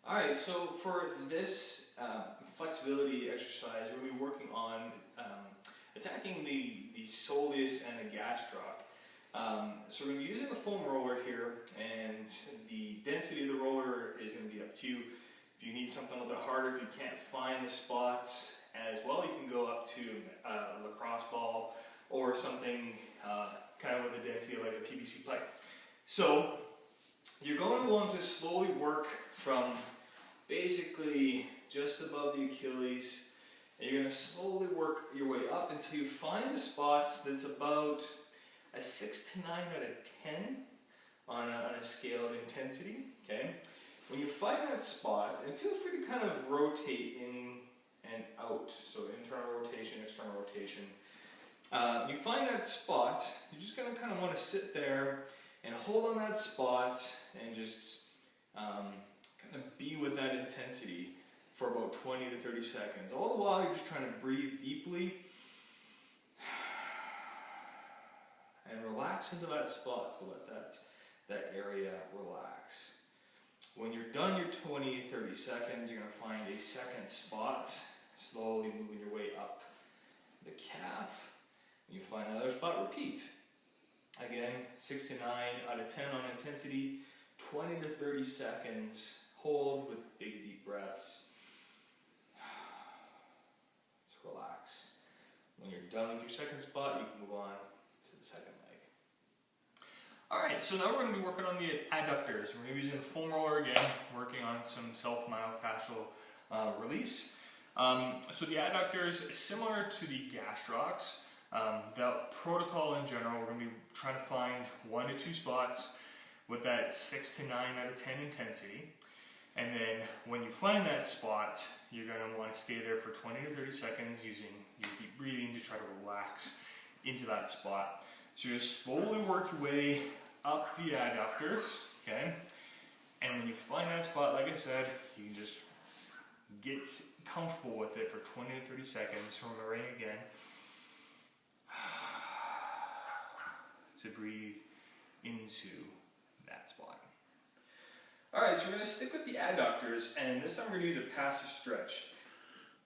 Alright, so for this flexibility exercise, we're going to be working on attacking the soleus and the gastroc. So we're going to be using the foam roller here, and the density of the roller is going to be up to you. If you need something a little bit harder, if you can't find the spots as well, you can go up to a lacrosse ball or something kind of with a density like a PVC pipe. So you're going to want to slowly work from basically just above the Achilles, and you're going to slowly work your way up until you find a spot that's about a 6 to 9 out of 10 on a scale of intensity. Okay. When you find that spot, and feel free to kind of rotate in and out, so internal rotation, external rotation. You find that spot, you're just going to kind of want to sit there and hold on that spot and just kind of be with that intensity for about 20 to 30 seconds. All the while you're just trying to breathe deeply and relax into that spot to let that area relax. When you're done your 20 to 30 seconds, you're going to find a second spot, slowly moving your way up the calf. You find another spot, repeat. Again, 6 to 9 out of 10 on intensity, 20 to 30 seconds, hold with big deep breaths. Let's relax. When you're done with your second spot, you can move on to the second leg. Alright, so now we're going to be working on the adductors. We're going to be using the foam roller again, working on some self-myofascial release. So the adductors, similar to the gastrocs, the protocol in general, we're going to be trying to find 1 to 2 spots with that 6 to 9 out of 10 intensity. And then when you find that spot, you're going to want to stay there for 20 to 30 seconds using your deep breathing to try to relax into that spot. So you just slowly work your way up the adductors, okay? And when you find that spot, like I said, you can just get comfortable with it for 20 to 30 seconds. Remembering again to breathe into that spot. Alright, so we're going to stick with the adductors, and this time we're going to use a passive stretch.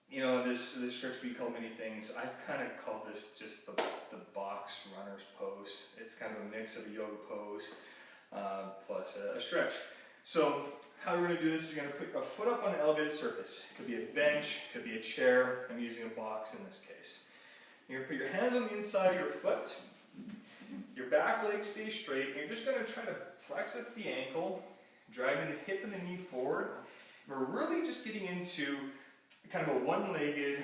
You know, this stretch can be called many things. I've kind of called this just the box runner's pose. It's kind of a mix of a yoga pose plus a stretch. So how we're going to do this is you're going to put a foot up on an elevated surface. It could be a bench, it could be a chair. I'm using a box in this case. You're going to put your hands on the inside of your foot. Your back leg stays straight, and you're just going to try to flex up the ankle, driving the hip and the knee forward. And we're really just getting into kind of a one-legged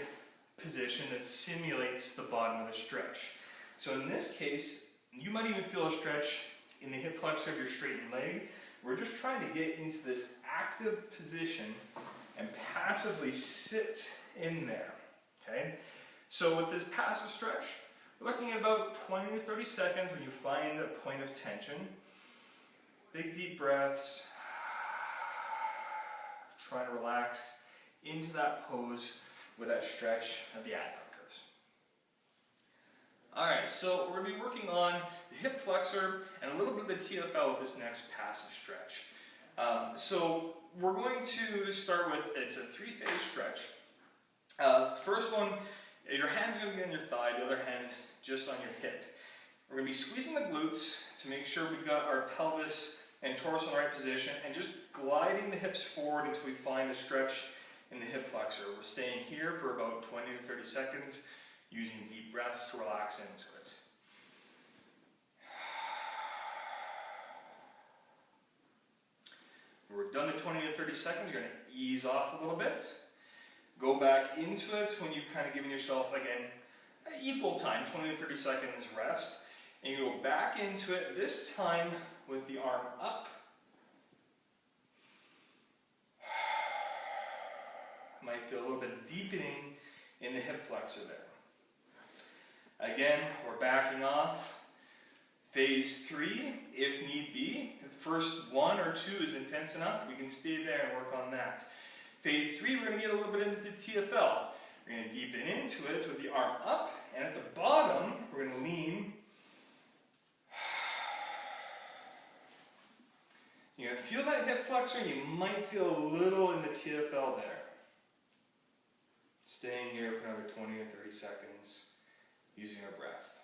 position that simulates the bottom of the stretch. So in this case, you might even feel a stretch in the hip flexor of your straightened leg. We're just trying to get into this active position and passively sit in there, okay? So with this passive stretch, we're looking at about 20 to 30 seconds when you find a point of tension. Big deep breaths. Try to relax into that pose with that stretch of the adductors. Alright, so we're going to be working on the hip flexor and a little bit of the TFL with this next passive stretch. So we're going to start with, it's a 3-phase stretch. First one, your hand's going to be on your thigh, the other hand is just on your hip. We're going to be squeezing the glutes to make sure we've got our pelvis and torso in the right position, and just gliding the hips forward until we find a stretch in the hip flexor. We're staying here for about 20 to 30 seconds, using deep breaths to relax into it. When we're done the 20 to 30 seconds, you're going to ease off a little bit. Go back into it when you've kind of given yourself, again, equal time, 20 to 30 seconds rest. And you go back into it, this time with the arm up. Might feel a little bit deepening in the hip flexor there. Again, we're backing off. Phase 3, if need be. If the first 1 or 2 is intense enough, we can stay there and work on that. Phase 3, we're going to get a little bit into the TFL. We're going to deepen into it with the arm up, and at the bottom, we're going to lean You're going to feel that hip flexor, and you might feel a little in the TFL there. Staying here for another 20 or 30 seconds, using our breath.